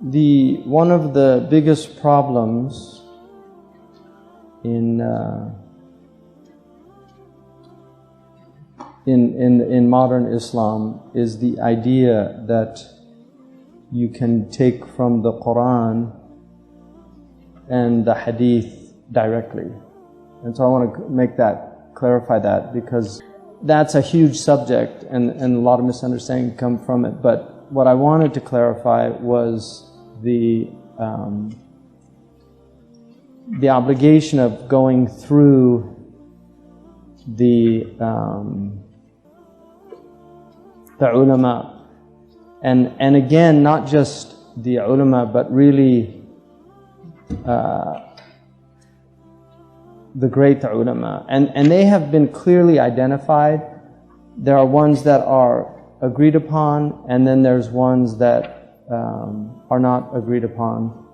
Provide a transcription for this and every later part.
One of the biggest problems in modern Islam is the idea that you can take from the Quran and the Hadith directly. And so I want to clarify that, because that's a huge subject and a lot of misunderstanding come from it. But what I wanted to clarify was the obligation of going through the ulama, and again, not just the ulama, but really the great ulama, and they have been clearly identified. There are ones that are agreed upon, and then there's ones that are not agreed upon.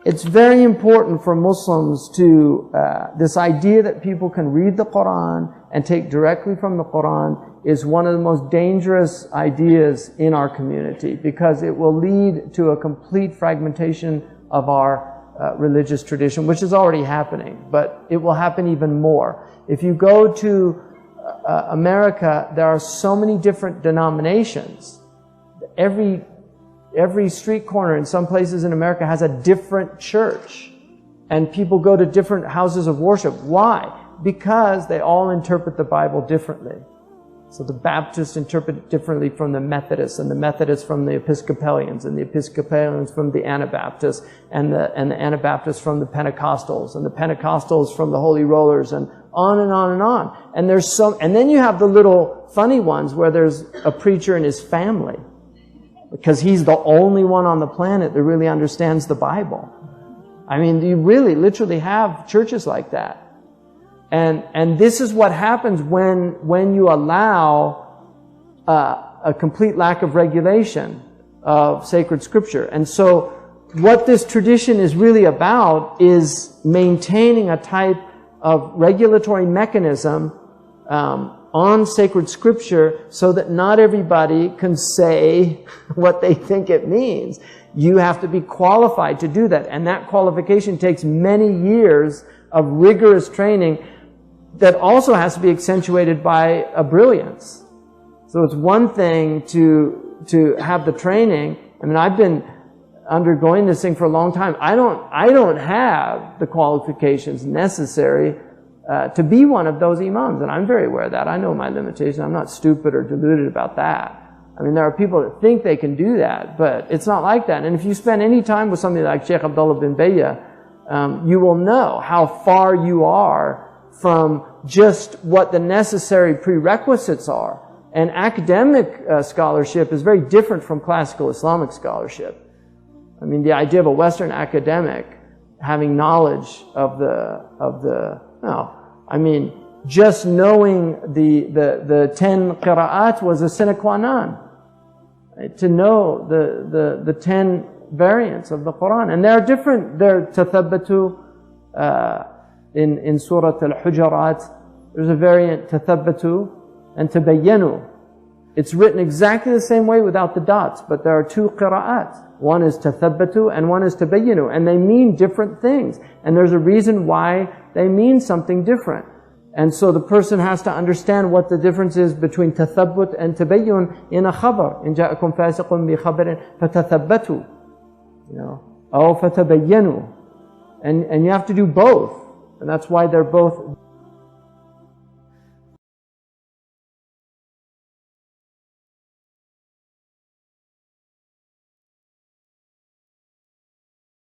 It's very important for Muslims to, this idea that people can read the Quran and take directly from the Quran is one of the most dangerous ideas in our community, because it will lead to a complete fragmentation of our religious tradition, which is already happening, but it will happen even more. If you go to America, there are so many different denominations. Every street corner in some places in America has a different church, and people go to different houses of worship. Why? Because they all interpret the Bible differently. So the Baptists interpret it differently from the Methodists, and the Methodists from the Episcopalians, and the Episcopalians from the Anabaptists, and the Anabaptists from the Pentecostals, and the Pentecostals from the Holy Rollers, and on and on and on. And and then you have the little funny ones where there's a preacher and his family, because he's the only one on the planet that really understands the Bible. I mean, you really literally have churches like that. And this is what happens when you allow a complete lack of regulation of sacred scripture. And so what this tradition is really about is maintaining a type of regulatory mechanism on sacred scripture, so that not everybody can say what they think it means. You have to be qualified to do that, and that qualification takes many years of rigorous training that also has to be accentuated by a brilliance. So it's one thing to have the training. I mean, I've been undergoing this thing for a long time. I don't have the qualifications necessary to be one of those imams, and I'm very aware of that. I know my limitations. I'm not stupid or deluded about that. I mean, there are people that think they can do that, but it's not like that. And if you spend any time with somebody like Sheikh Abdullah bin Bayya, you will know how far you are from just what the necessary prerequisites are. And academic scholarship is very different from classical Islamic scholarship. I mean, the idea of a Western academic having knowledge of just knowing the 10 qira'at was a sine qua non. Right? To know the 10 variants of the Quran. And there are different, there tathabbatu, in Surah Al-Hujurat, there's a variant, tathabbatu and tabayyanu. It's written exactly the same way without the dots, but there are two qira'at. One is tathabbatu and one is tabayyanu, and they mean different things. And there's a reason why they mean something different. And so the person has to understand what the difference is between tathabbut and tabayyun in a khabar. In ja'akum fasiqun bi khabarin fatathabbatu. Aw fatabayyanu. And you have to do both. And that's why they're both